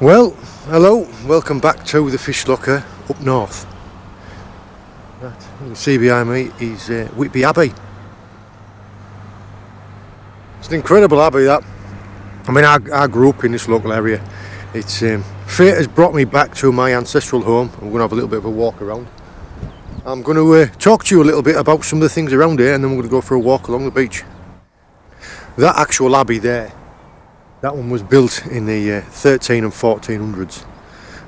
Well, hello, welcome back to the fish locker up north. That you can see behind me is Whitby Abbey. It's an incredible abbey, that. I mean, I grew up in this local area. It's fate has brought me back to my ancestral home. I'm going to have a little bit of a walk around. I'm going to talk to you a little bit about some of the things around here, and then we're going to go for a walk along the beach. That actual abbey there, that one was built in the 13 and 1400s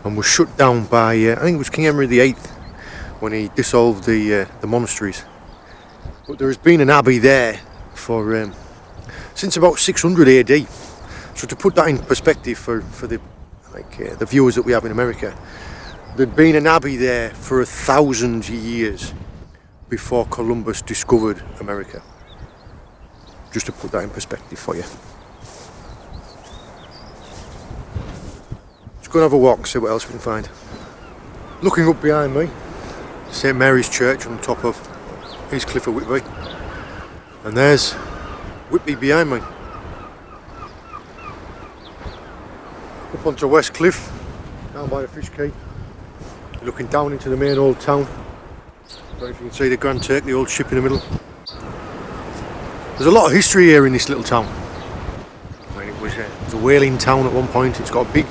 and was shut down by, I think it was King Henry VIII when he dissolved the monasteries. But there has been an abbey there for since about 600 AD. So to put that in perspective for the viewers that we have in America, there'd been an abbey there for 1,000 years before Columbus discovered America. Just to put that in perspective for you. Go and have a walk, see what else we can find. Looking up behind me, St Mary's Church on top of East Cliff of Whitby, and there's Whitby behind me. Up onto West Cliff, down by the Fish Quay, looking down into the main old town. Don't know if you can see the Grand Turk, the old ship in the middle. There's a lot of history here in this little town. I mean, it was a whaling town at one point. It's got a big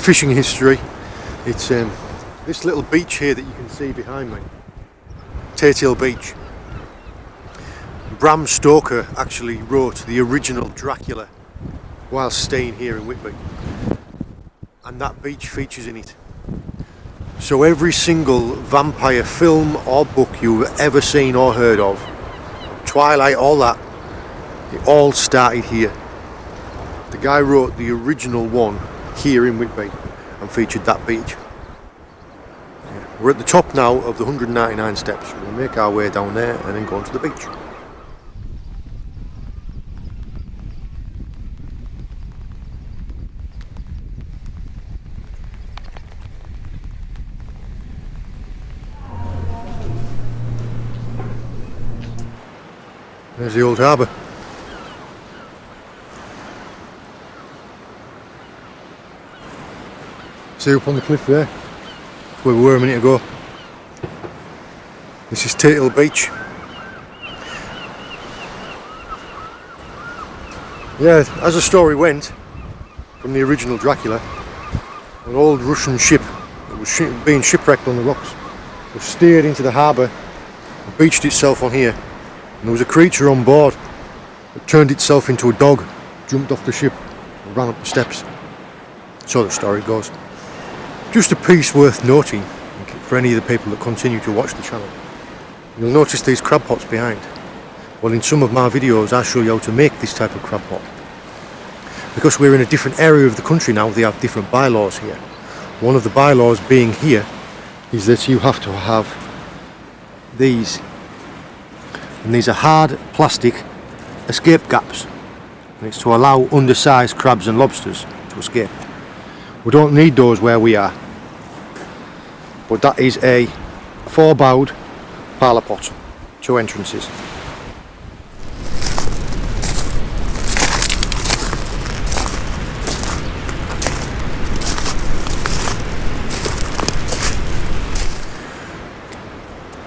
fishing history. It's this little beach here that you can see behind me, Tateel Beach. Bram Stoker actually wrote the original Dracula whilst staying here in Whitby, and that beach features in it. So every single vampire film or book you've ever seen or heard of, Twilight, all that, it all started here. The guy wrote the original one here in Whitby and featured that beach. We're at the top now of the 199 steps. We'll make our way down there and then go onto the beach. There's the old harbour. See up on the cliff there, that's where we were a minute ago. This is Tateel Beach. Yeah, as the story went, from the original Dracula, an old Russian ship that was being shipwrecked on the rocks was steered into the harbour and beached itself on here. And there was a creature on board that turned itself into a dog, jumped off the ship and ran up the steps. So the story goes. Just a piece worth noting for any of the people that continue to watch the channel. You'll notice these crab pots behind. Well, in some of my videos I show you how to make this type of crab pot. Because we're in a different area of the country now, they have different bylaws here. One of the bylaws being here is that you have to have these. And these are hard plastic escape gaps. And it's to allow undersized crabs and lobsters to escape. We don't need those where we are, but that is a 4-bowed parlour pot, 2 entrances.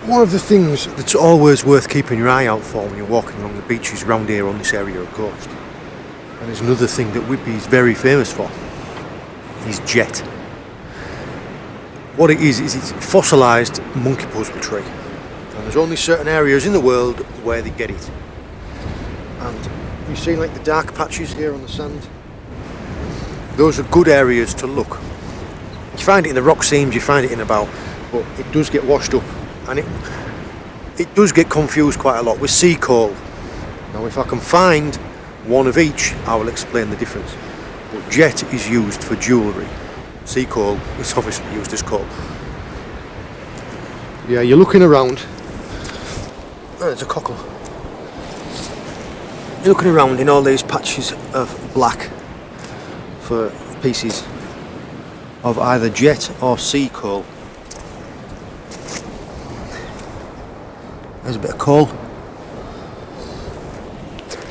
One of the things that's always worth keeping your eye out for when you're walking along the beaches around here on this area of coast, and there's another thing that Whitby is very famous for, is jet. What it is it's fossilised monkey pussytree, and there's only certain areas in the world where they get it. And you see like the dark patches here on the sand, those are good areas to look. You find it in the rock seams, you find it in the bow, but it does get washed up, and it does get confused quite a lot with sea coal. Now if I can find one of each, I will explain the difference. But jet is used for jewellery. Sea coal is obviously used as coal. Yeah, you're looking around. Oh, there's a cockle. You're looking around in all these patches of black for pieces of either jet or sea coal. There's a bit of coal.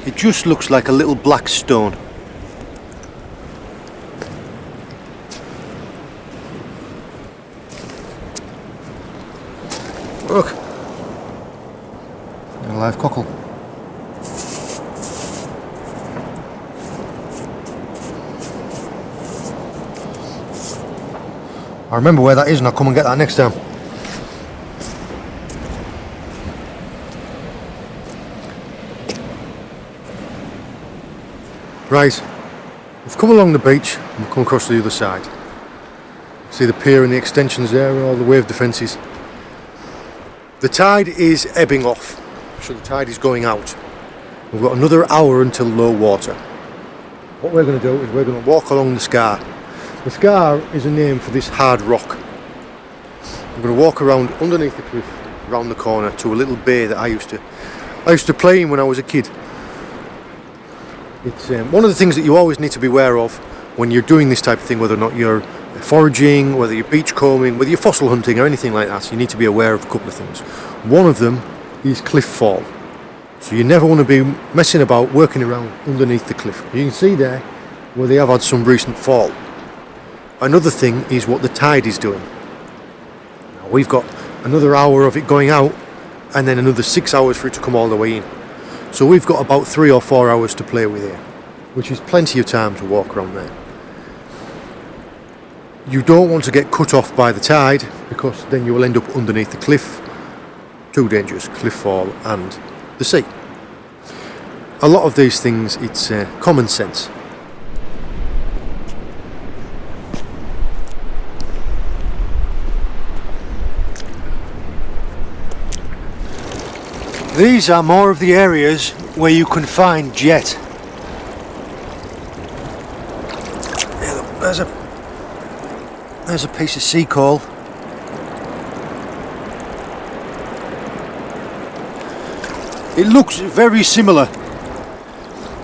It just looks like a little black stone. Look, a live cockle. I remember where that is and I'll come and get that next time. Right, we've come along the beach and we've come across to the other side. See the pier and the extensions there and all the wave defences. The tide is ebbing off, so the tide is going out. We've got another hour until low water. What we're going to do is we're going to walk along the scar. The scar is a name for this hard rock. I'm going to walk around underneath the cliff, around the corner to a little bay that I used to play in when I was a kid. It's one of the things that you always need to be aware of when you're doing this type of thing, whether or not you're foraging, whether you're beachcombing, whether you're fossil hunting or anything like that. So you need to be aware of a couple of things. One of them is cliff fall. So you never want to be messing about working around underneath the cliff. You can see there where they have had some recent fall. Another thing is what the tide is doing. Now we've got another hour of it going out and then another 6 hours for it to come all the way in. So we've got about 3 or 4 hours to play with here, which is plenty of time to walk around there. You don't want to get cut off by the tide because then you will end up underneath the cliff. Too dangerous, cliff fall and the sea. A lot of these things, it's common sense. These are more of the areas where you can find jet. There's a piece of sea coal. It looks very similar.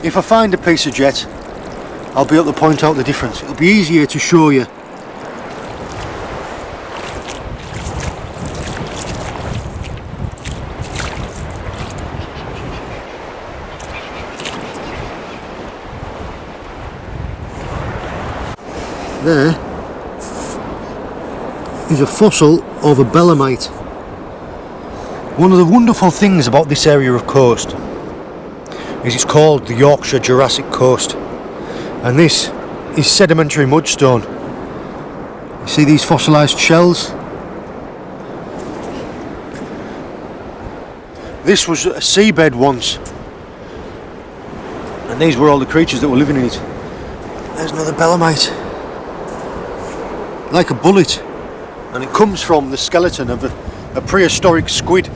If I find a piece of jet, I'll be able to point out the difference. It'll be easier to show you. There is a fossil of a belemnite. One of the wonderful things about this area of coast is it's called the Yorkshire Jurassic Coast, and this is sedimentary mudstone. You see these fossilised shells? This was a seabed once, and these were all the creatures that were living in it. There's another belemnite. Like a bullet, and it comes from the skeleton of a prehistoric squid.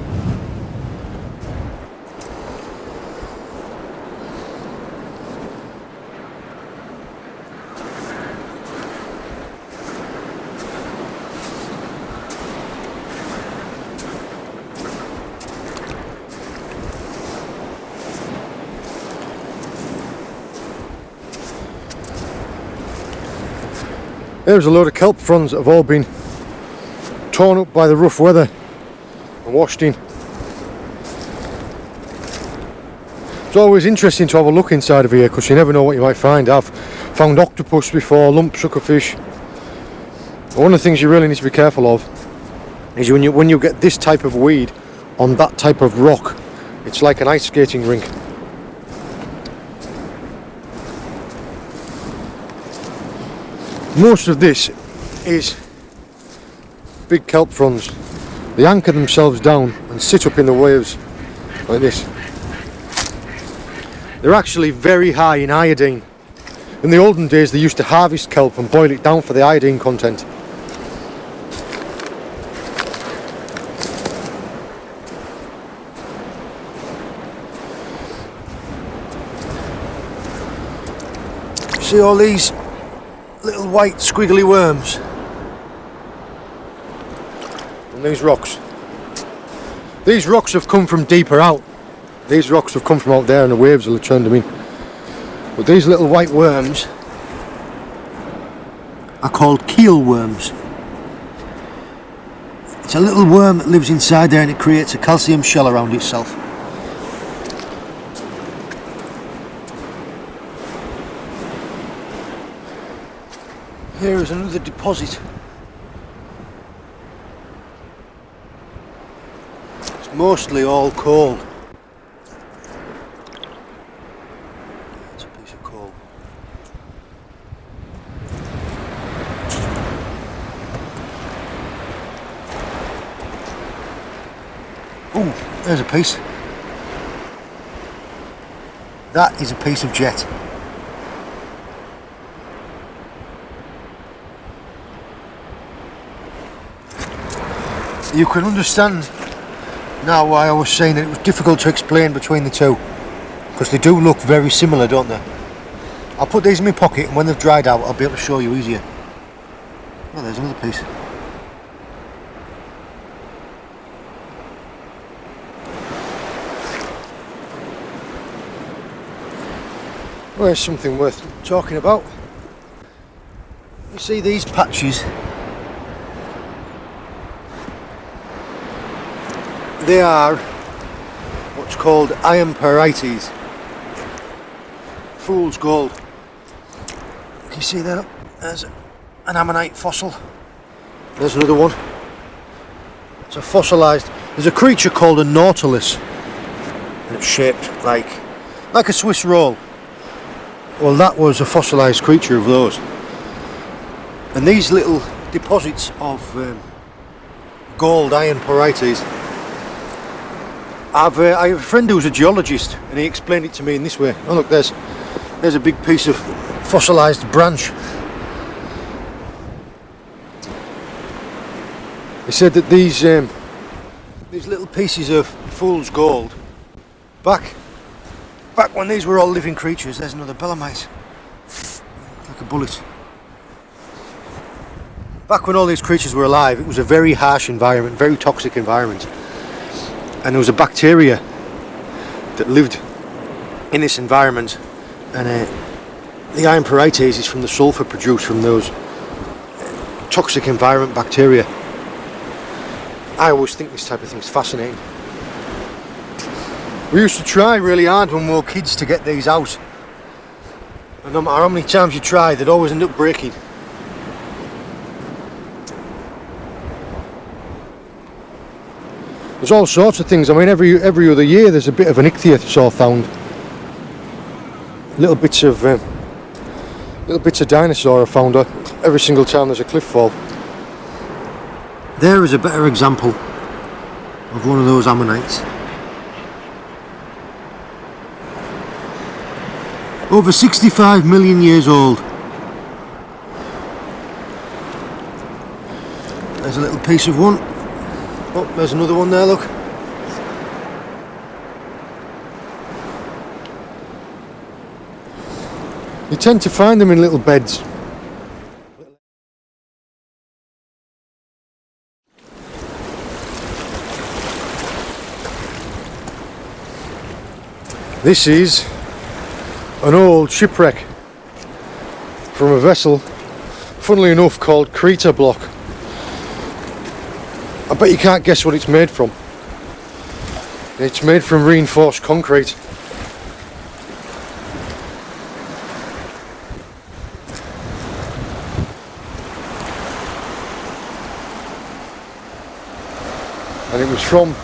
There's a load of kelp fronds that have all been torn up by the rough weather and washed in. It's always interesting to have a look inside of here because you never know what you might find. I've found octopus before, lump suckerfish. One of the things you really need to be careful of is when you get this type of weed on that type of rock, it's like an ice skating rink. Most of this is big kelp fronds. They anchor themselves down and sit up in the waves like this. They're actually very high in iodine. In the olden days they used to harvest kelp and boil it down for the iodine content. See all these little white squiggly worms on these rocks. These rocks have come from deeper out. These rocks have come from out there and the waves will have turned them in. But these little white worms are called keel worms. It's a little worm that lives inside there and it creates a calcium shell around itself. Here is another deposit. mostly all coal. It's a piece of coal. Oh, there's a piece. That is a piece of jet. You can understand now why I was saying that it was difficult to explain between the two, because they do look very similar, don't they? I'll put these in my pocket, and when they've dried out I'll be able to show you easier. Oh, there's another piece. Well, there's something worth talking about. You see these patches? They are what's called iron pyrites, fool's gold. Can you see that? There's an ammonite fossil. There's another one. It's a fossilised. There's a creature called a nautilus, and it's shaped like a Swiss roll. Well, that was a fossilised creature of those. And these little deposits of gold iron pyrites. I have a friend who's a geologist, and he explained it to me in this way. Oh look, there's a big piece of fossilised branch. He said that these little pieces of fool's gold, back when these were all living creatures. There's another belemnite, like a bullet. Back when all these creatures were alive, it was a very harsh environment, very toxic environment. And there was a bacteria that lived in this environment, and the iron pyrites is from the sulphur produced from those toxic environment bacteria. I always think this type of thing's fascinating. We used to try really hard when we were kids to get these out, and no matter how many times you tried, they'd always end up breaking. There's all sorts of things. I mean, every other year there's a bit of an ichthyosaur found. Little bits of dinosaur are found every single time there's a cliff fall. There is a better example of one of those ammonites. Over 65 million years old. There's a little piece of one. Oh, there's another one there, look. You tend to find them in little beds. This is an old shipwreck from a vessel, funnily enough, called Crater Block. I bet you can't guess what it's made from. It's made from reinforced concrete. And it was from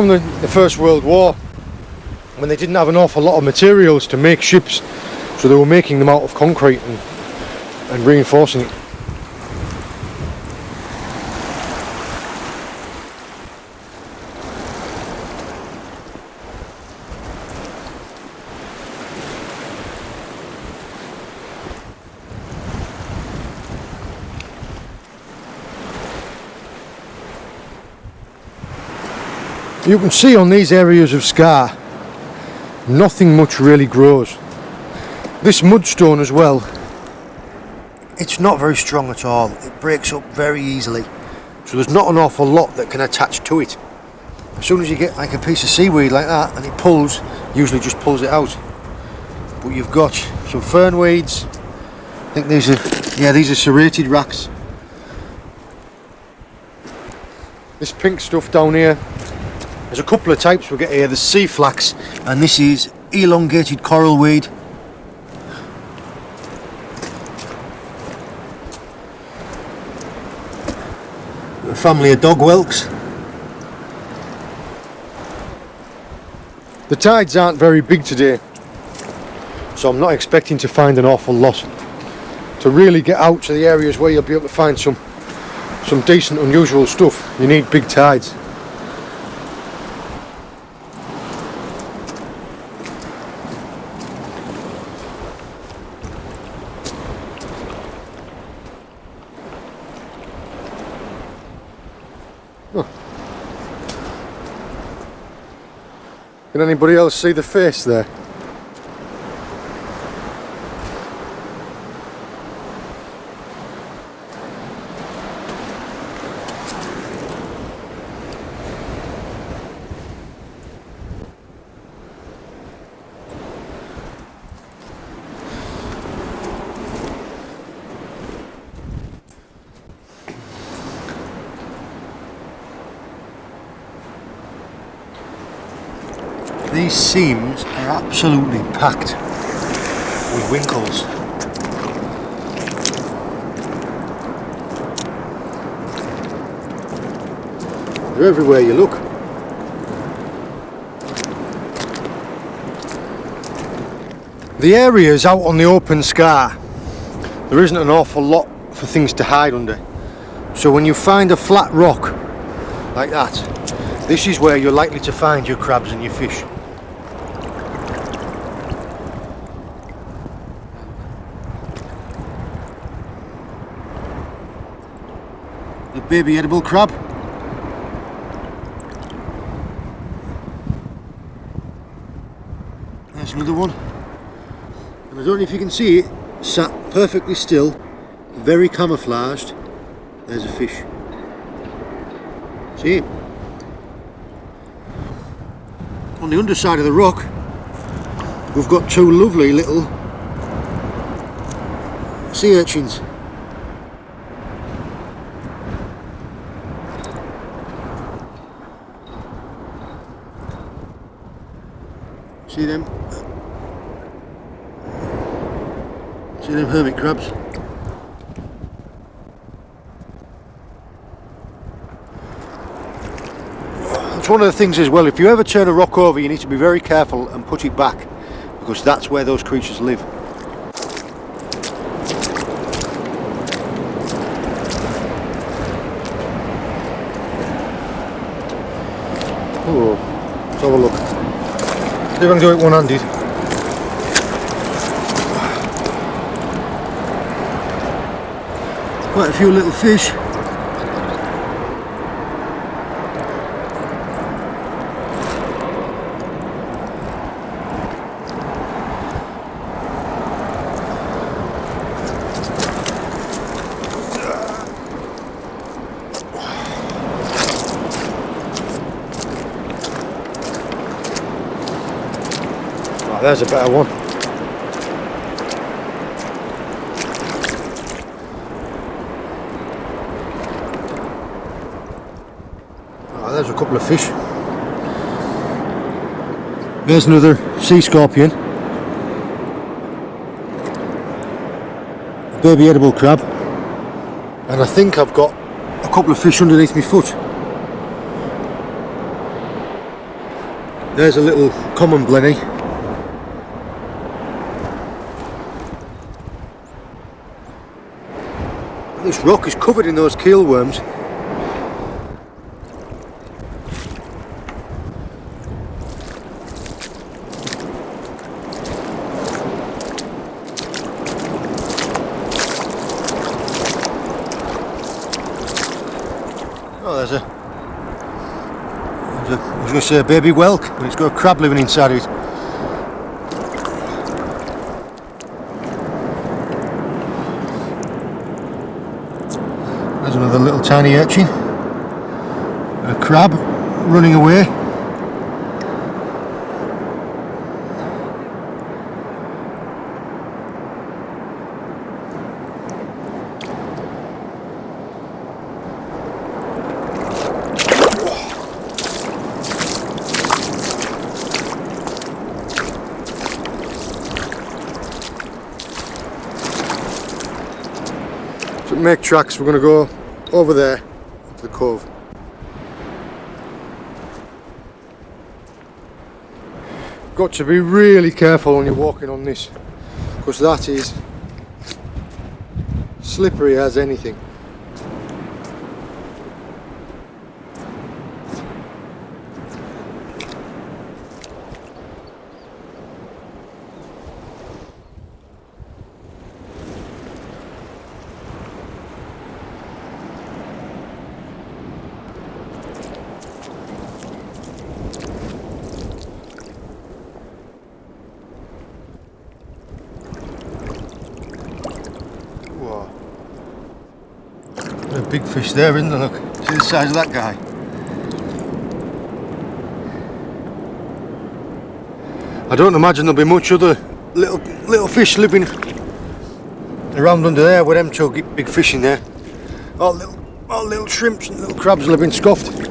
the First World War, when they didn't have an awful lot of materials to make ships, so they were making them out of concrete and reinforcing it. You can see on these areas of scar, nothing much really grows. This mudstone as well, it's not very strong at all. It breaks up very easily, so there's not an awful lot that can attach to it. As soon as you get like a piece of seaweed like that and it pulls, usually just pulls it out. But you've got some fernweeds. I think these are serrated racks. This pink stuff down here, there's a couple of types we get here. There's sea flax, and this is elongated coral weed. A family of dog whelks. The tides aren't very big today, so I'm not expecting to find an awful lot. To really get out to the areas where you'll be able to find some decent unusual stuff, you need big tides. Oh. Can anybody else see the face there? These seams are absolutely packed with winkles. They're everywhere you look. The areas out on the open scar, there isn't an awful lot for things to hide under. So when you find a flat rock like that, this is where you're likely to find your crabs and your fish. The baby edible crab. There's another one. And I don't know if you can see it, sat perfectly still, very camouflaged. There's a fish. See it? On the underside of the rock, we've got two lovely little sea urchins. See them? See them hermit crabs? It's one of the things as well, if you ever turn a rock over, you need to be very careful and put it back, because that's where those creatures live. Oh, let's have a look. See if I can do it one-handed. Quite a few little fish. Oh, there's a better one. There's a couple of fish. There's another sea scorpion. A baby edible crab. And I think I've got a couple of fish underneath my foot. There's a little common blenny. This rock is covered in those keel worms. Oh, there's a I was going to say a baby whelk, but it's got a crab living inside of it. There's another little tiny urchin. A crab running away. To make tracks, we're going to go over there to the cove. got to be really careful when you're walking on this, because that is slippery as anything. A big fish there, isn't there? Look, see the size of that guy. I don't imagine there'll be much other little fish living around under there with them two big fish in there. All little shrimps and little crabs living scoffed.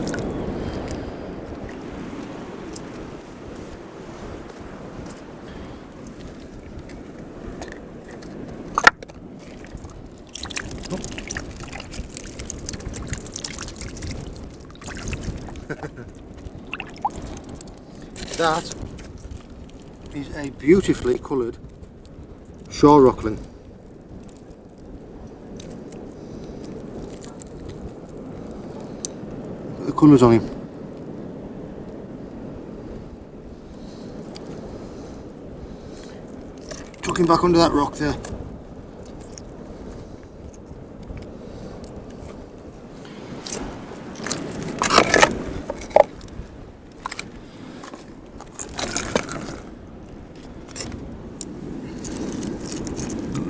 That is a beautifully coloured shore rockling. Look at the colours on him. Took him back under that rock there.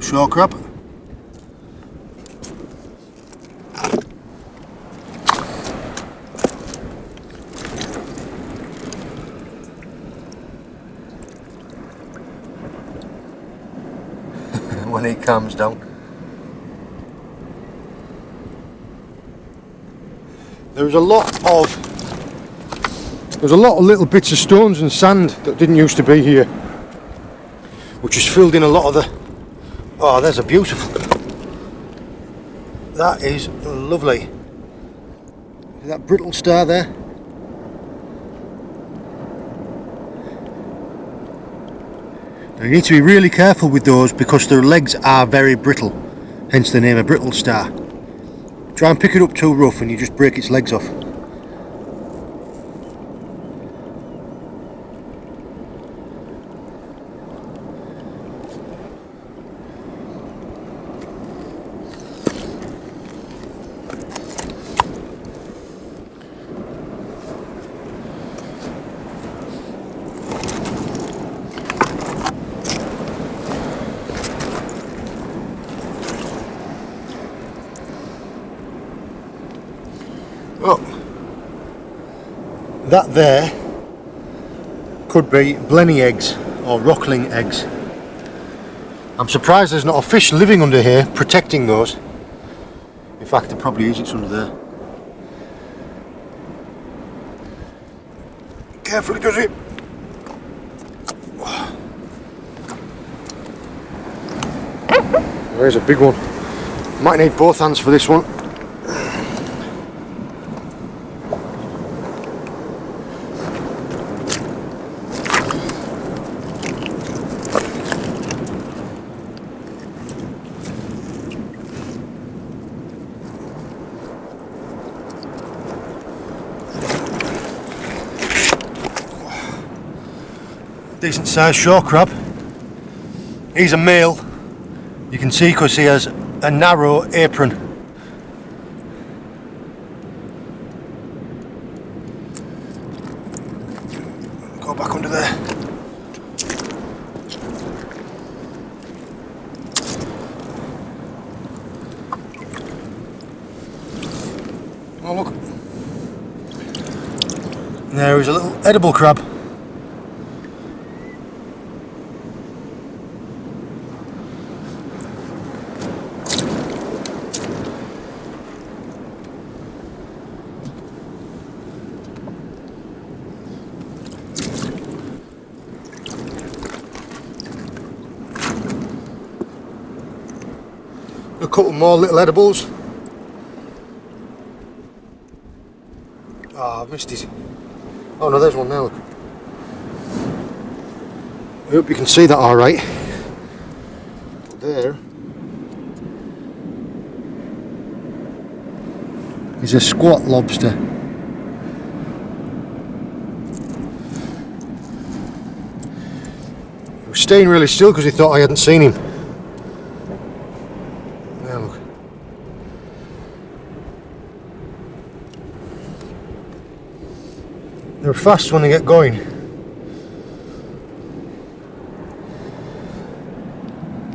Shore crab. When he calms down. There's a lot of little bits of stones and sand that didn't used to be here, which has filled in a lot of the. Oh, there's a beautiful. That is lovely. See that brittle star there? Now you need to be really careful with those because their legs are very brittle, hence the name of brittle star. Try and pick it up too rough and you just break its legs off. Oh, that there could be blenny eggs or rockling eggs. I'm surprised there's not a fish living under here protecting those. In fact, there probably is, it's under there. Carefully, does it? There's a big one. Might need both hands for this one. Decent sized shore crab. He's a male. You can see because he has a narrow apron. Go back under there. Oh look. There is a little edible crab. A couple more little edibles. Ah, I've missed it. Oh no, there's one there, look. hope you can see that alright. There is a squat lobster. He was staying really still because he thought I hadn't seen him. There, look. They're fast when they get going.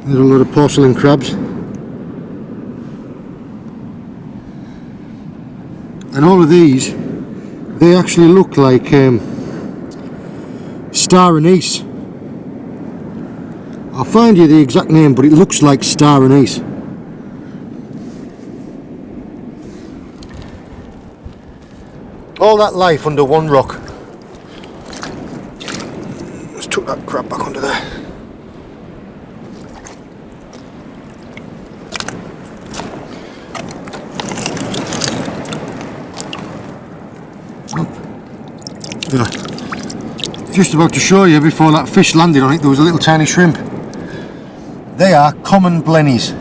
There's a lot of porcelain crabs. And all of these, they actually look like star anise. I'll find you the exact name, but it looks like star anise. All that life under one rock. Let's tuck that crab back under there. Yeah. Just about to show you, before that fish landed on it, there was a little tiny shrimp. They are common blennies.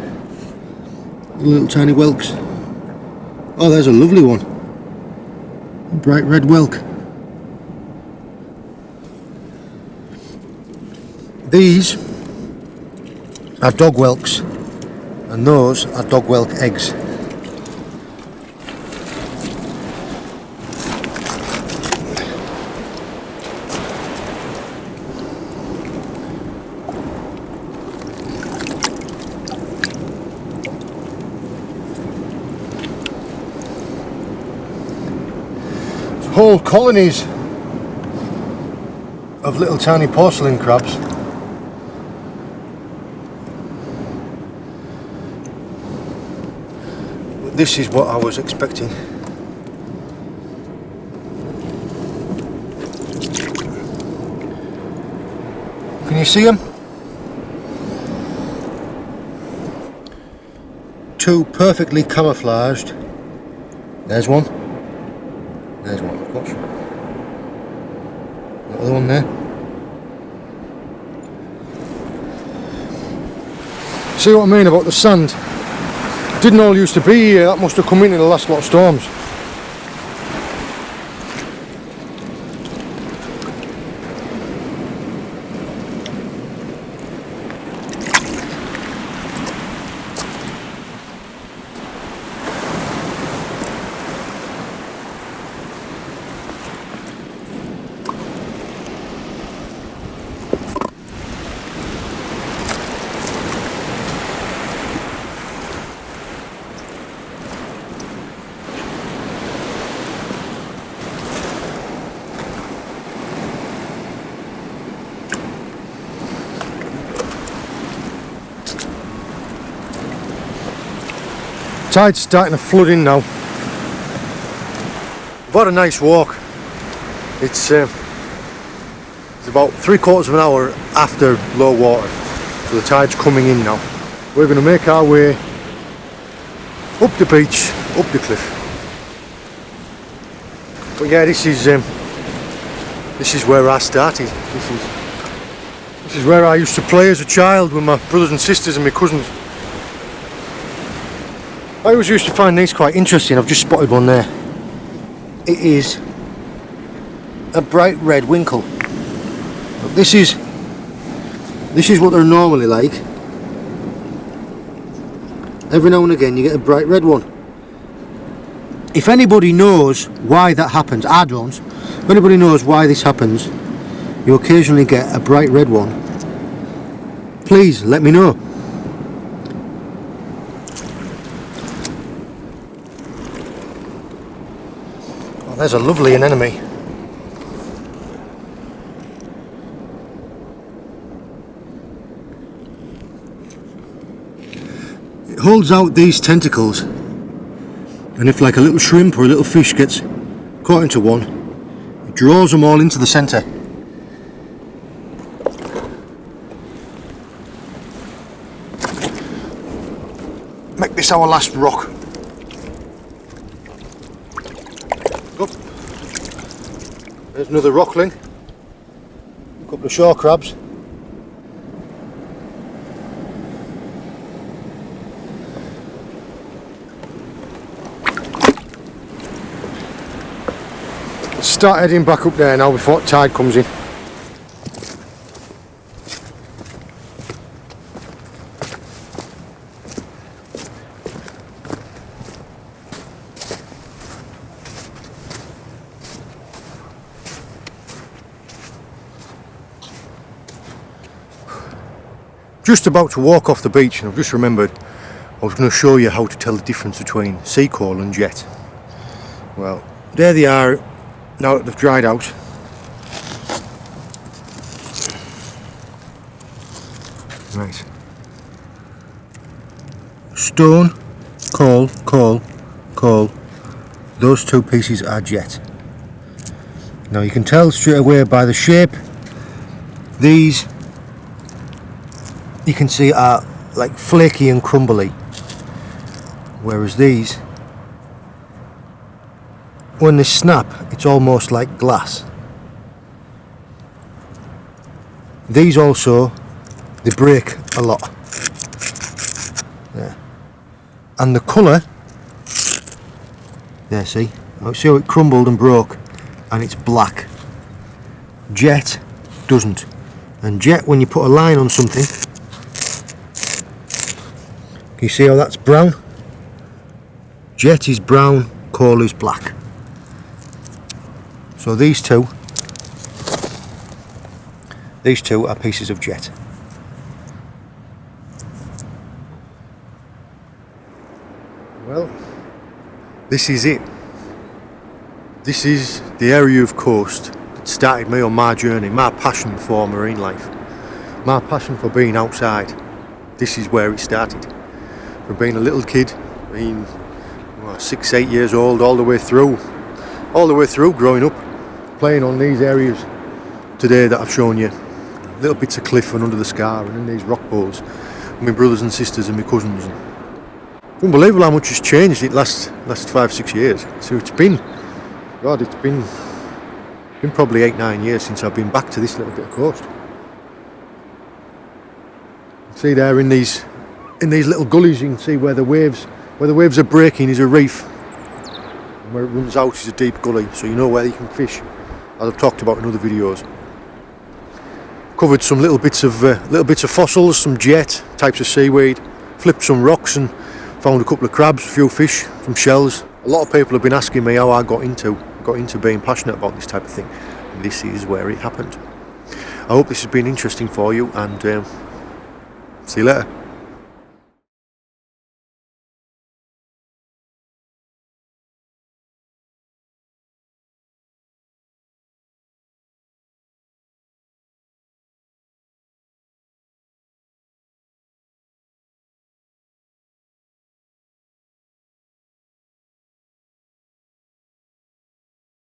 Little tiny whelks. Oh, there's a lovely one. A bright red whelk. These are dog whelks, and those are dog whelk eggs. Whole colonies of little tiny porcelain crabs. But this is what I was expecting. Can you see them? Two perfectly camouflaged. There's one. There's one, of course. The other one there. See what I mean about the sand? It didn't all used to be here. That must have come in the last lot of storms. Tide's starting to flood in now. I've had a nice walk. It's about 3/4 of an hour after low water, so the tide's coming in now. We're going to make our way up the beach, up the cliff. But yeah, this is where I started. This is where I used to play as a child with my brothers and sisters and my cousins. I always used to find these quite interesting. I've just spotted one there. It is a bright red winkle. Look, this is what they're normally like. Every now and again you get a bright red one. If anybody knows why that happens, I don't. If anybody knows why this happens, you occasionally get a bright red one, please let me know. There's a lovely anemone. It holds out these tentacles, and if like a little shrimp or a little fish gets caught into one, it draws them all into the centre. Make this our last rock. Up. There's another rockling, a couple of shore crabs. Start heading back up there now before tide comes in. Just about to walk off the beach, and I've just remembered I was going to show you how to tell the difference between sea coal and jet. Well, there they are now that they've dried out. Right. Stone, coal, coal, coal. Those two pieces are jet. Now you can tell straight away by the shape. These you can see are like flaky and crumbly, whereas these, when they snap, it's almost like glass. These also, they break a lot. There. And the colour, there, see how it crumbled and broke, and it's black. Jet doesn't. And jet, when you put a line on something, can you see how that's brown? Jet is brown, coal is black. So these two are pieces of jet. Well, this is it. This is the area of coast that started me on my journey, my passion for marine life, my passion for being outside. This is where it started. From being a little kid, being 6, 8 years old, all the way through growing up, playing on these areas today that I've shown you, little bits of cliff and under the scar and in these rock pools, with my brothers and sisters and my cousins. It's unbelievable how much has changed in the last 5, 6 years. So it's been probably 8, 9 years since I've been back to this little bit of coast. See there in these little gullies, you can see where the waves are breaking is a reef, and where it runs out is a deep gully, so you know where you can fish, as I've talked about in other videos. Covered some little bits of fossils, some jet, types of seaweed, flipped some rocks and found a couple of crabs, a few fish, some shells. A lot of people have been asking me how I got into being passionate about this type of thing, and this is where it happened. I hope this has been interesting for you, and see you later.